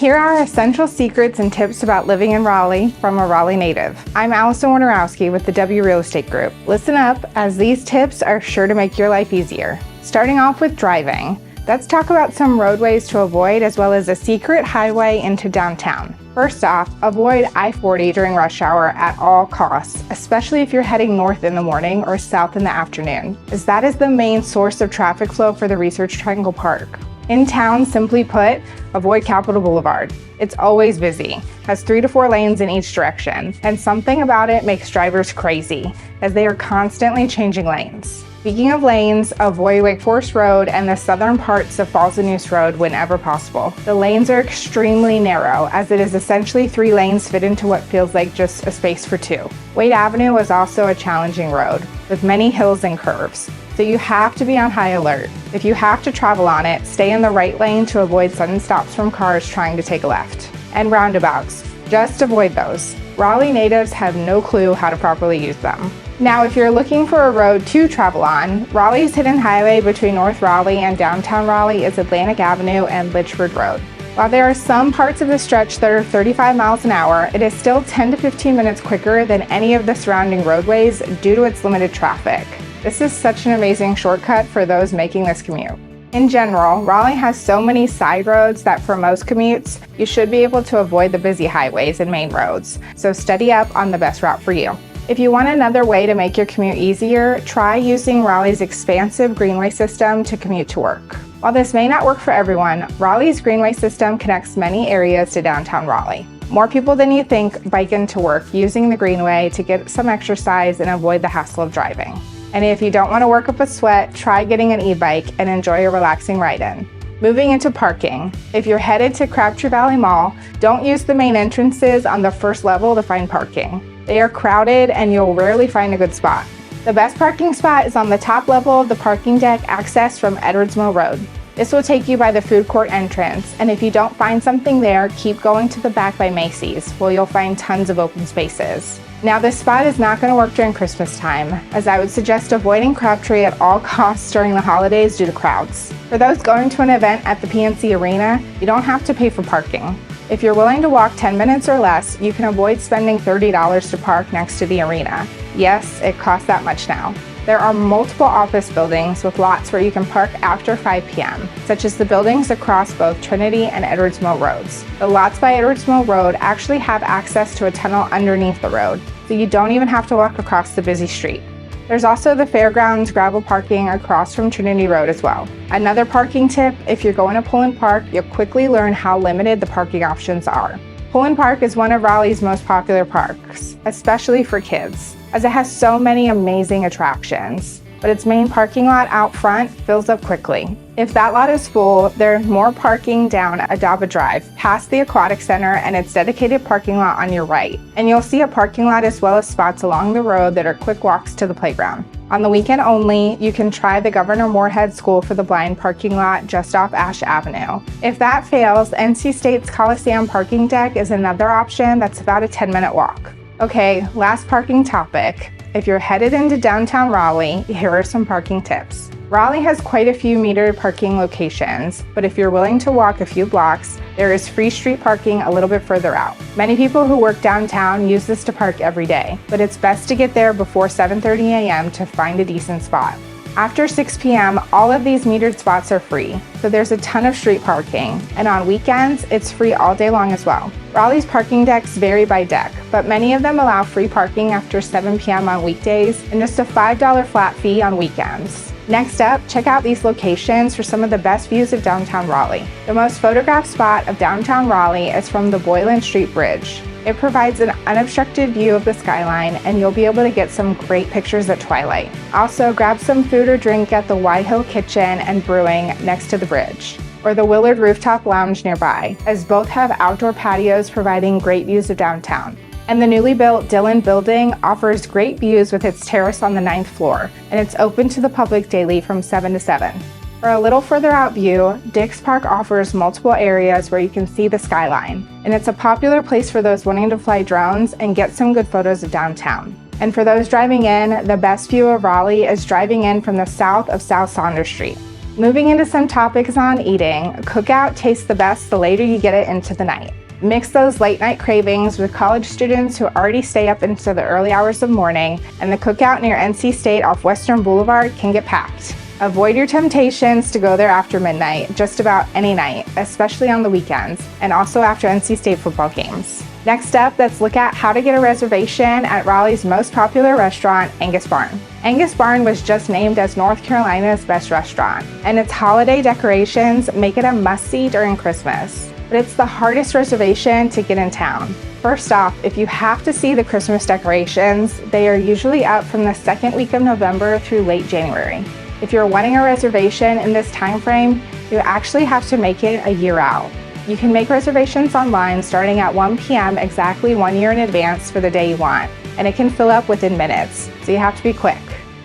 Here are essential secrets and tips about living in Raleigh from a Raleigh native. I'm Alison Wonderowski with the W Real Estate Group. Listen up, as these tips are sure to make your life easier. Starting off with driving, let's talk about some roadways to avoid as well as a secret highway into downtown. First off, avoid I-40 during rush hour at all costs, especially if you're heading north in the morning or south in the afternoon, as that is the main source of traffic flow for the Research Triangle Park. In town, simply put, avoid Capitol Boulevard. It's always busy, has 3 to 4 lanes in each direction, and something about it makes drivers crazy, as they are constantly changing lanes. Speaking of lanes, avoid Wake Forest Road and the southern parts of Falls and Neuse Road whenever possible. The lanes are extremely narrow, as it is essentially 3 lanes fit into what feels like just a space for 2. Wade Avenue is also a challenging road, with many hills and curves, so you have to be on high alert. If you have to travel on it, stay in the right lane to avoid sudden stops from cars trying to take a left. And roundabouts, just avoid those. Raleigh natives have no clue how to properly use them. Now, if you're looking for a road to travel on, Raleigh's hidden highway between North Raleigh and downtown Raleigh is Atlantic Avenue and Litchford Road. While there are some parts of the stretch that are 35 miles an hour, it is still 10 to 15 minutes quicker than any of the surrounding roadways due to its limited traffic. This is such an amazing shortcut for those making this commute. In general, Raleigh has so many side roads that for most commutes, you should be able to avoid the busy highways and main roads, so study up on the best route for you. If you want another way to make your commute easier, try using Raleigh's expansive greenway system to commute to work. While this may not work for everyone, Raleigh's greenway system connects many areas to downtown Raleigh. More people than you think bike into work using the greenway to get some exercise and avoid the hassle of driving. And if you don't want to work up a sweat, try getting an e-bike and enjoy a relaxing ride-in. Moving into parking, if you're headed to Crabtree Valley Mall, don't use the main entrances on the first level to find parking. They are crowded and you'll rarely find a good spot. The best parking spot is on the top level of the parking deck accessed from Edwards Mill Road. This will take you by the food court entrance, and if you don't find something there, keep going to the back by Macy's, where you'll find tons of open spaces. Now, this spot is not going to work during Christmas time, as I would suggest avoiding Crabtree at all costs during the holidays due to crowds. For those going to an event at the PNC Arena, you don't have to pay for parking. If you're willing to walk 10 minutes or less, you can avoid spending $30 to park next to the arena. Yes, it costs that much now. There are multiple office buildings with lots where you can park after 5 p.m., such as the buildings across both Trinity and Edwards Mill Roads. The lots by Edwards Mill Road actually have access to a tunnel underneath the road, so you don't even have to walk across the busy street. There's also the Fairgrounds gravel parking across from Trinity Road as well. Another parking tip, if you're going to Pullen Park, you'll quickly learn how limited the parking options are. Pullen Park is one of Raleigh's most popular parks, especially for kids, as it has so many amazing attractions, but its main parking lot out front fills up quickly. If that lot is full, there's more parking down Adaba Drive, past the Aquatic Center and its dedicated parking lot on your right. And you'll see a parking lot as well as spots along the road that are quick walks to the playground. On the weekend only, you can try the Governor Moorhead School for the Blind parking lot just off Ash Avenue. If that fails, NC State's Coliseum parking deck is another option that's about a 10-minute walk. Okay, last parking topic. If you're headed into downtown Raleigh, here are some parking tips. Raleigh has quite a few metered parking locations, but if you're willing to walk a few blocks, there is free street parking a little bit further out. Many people who work downtown use this to park every day, but it's best to get there before 7:30 a.m. to find a decent spot. After 6 p.m., all of these metered spots are free, so there's a ton of street parking, and on weekends, it's free all day long as well. Raleigh's parking decks vary by deck, but many of them allow free parking after 7 p.m. on weekdays and just a $5 flat fee on weekends. Next up, check out these locations for some of the best views of downtown Raleigh. The most photographed spot of downtown Raleigh is from the Boylan Street Bridge. It provides an unobstructed view of the skyline, and you'll be able to get some great pictures at twilight. Also, grab some food or drink at the White Hill Kitchen and Brewing next to the bridge, or the Willard Rooftop Lounge nearby, as both have outdoor patios providing great views of downtown. And the newly built Dillon Building offers great views with its terrace on the 9th floor, and it's open to the public daily from 7 to 7. For a little further out view, Dix Park offers multiple areas where you can see the skyline, and it's a popular place for those wanting to fly drones and get some good photos of downtown. And for those driving in, the best view of Raleigh is driving in from the south of South Saunders Street. Moving into some topics on eating, cookout tastes the best the later you get it into the night. Mix those late night cravings with college students who already stay up into the early hours of morning, and the cookout near NC State off Western Boulevard can get packed. Avoid your temptations to go there after midnight, just about any night, especially on the weekends, and also after NC State football games. Next up, let's look at how to get a reservation at Raleigh's most popular restaurant, Angus Barn. Angus Barn was just named as North Carolina's best restaurant, and its holiday decorations make it a must-see during Christmas. But it's the hardest reservation to get in town. First off, if you have to see the Christmas decorations, they are usually up from the second week of November through late January. If you're wanting a reservation in this time frame, you actually have to make it a year out. You can make reservations online starting at 1 p.m. exactly 1 year in advance for the day you want, and it can fill up within minutes, so you have to be quick.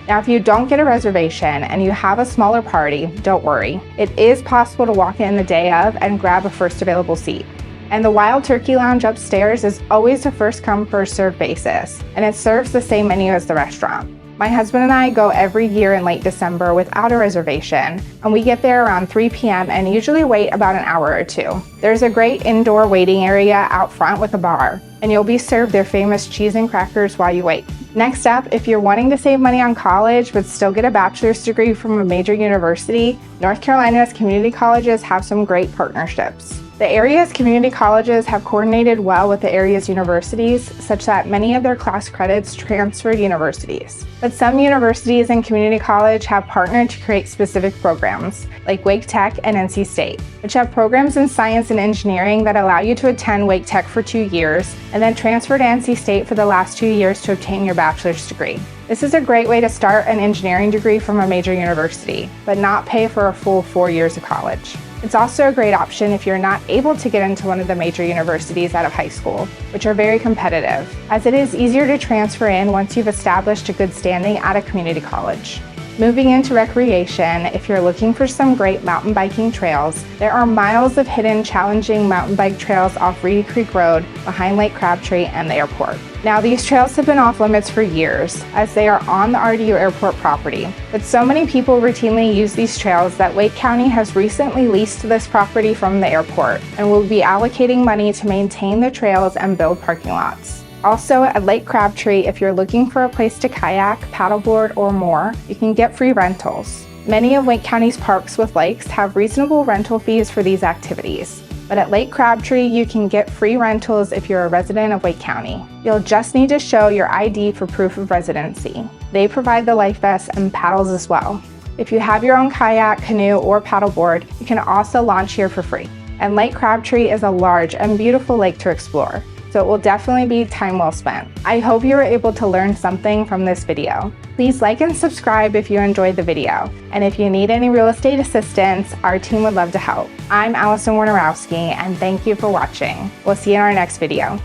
Now, if you don't get a reservation and you have a smaller party, don't worry. It is possible to walk in the day of and grab a first available seat. And the Wild Turkey Lounge upstairs is always a first come, first served basis, and it serves the same menu as the restaurant. My husband and I go every year in late December without a reservation, and we get there around 3 p.m. and usually wait about an hour or two. There's a great indoor waiting area out front with a bar, and you'll be served their famous cheese and crackers while you wait. Next up, if you're wanting to save money on college but still get a bachelor's degree from a major university, North Carolina's community colleges have some great partnerships. The area's community colleges have coordinated well with the area's universities, such that many of their class credits transfer to universities. But some universities and community college have partnered to create specific programs, like Wake Tech and NC State, which have programs in science and engineering that allow you to attend Wake Tech for 2 years, and then transfer to NC State for the last 2 years to obtain your bachelor's degree. This is a great way to start an engineering degree from a major university, but not pay for a full 4 years of college. It's also a great option if you're not able to get into one of the major universities out of high school, which are very competitive, as it is easier to transfer in once you've established a good standing at a community college. Moving into recreation, if you're looking for some great mountain biking trails, there are miles of hidden, challenging mountain bike trails off Reedy Creek Road behind Lake Crabtree and the airport. Now, these trails have been off limits for years, as they are on the RDU airport property, but so many people routinely use these trails that Wake County has recently leased this property from the airport and will be allocating money to maintain the trails and build parking lots. Also, at Lake Crabtree, if you're looking for a place to kayak, paddleboard, or more, you can get free rentals. Many of Wake County's parks with lakes have reasonable rental fees for these activities. But at Lake Crabtree, you can get free rentals if you're a resident of Wake County. You'll just need to show your ID for proof of residency. They provide the life vests and paddles as well. If you have your own kayak, canoe, or paddleboard, you can also launch here for free. And Lake Crabtree is a large and beautiful lake to explore, so it will definitely be time well spent. I hope you were able to learn something from this video. Please like and subscribe if you enjoyed the video. And if you need any real estate assistance, our team would love to help. I'm Alison Wonderowski, and thank you for watching. We'll see you in our next video.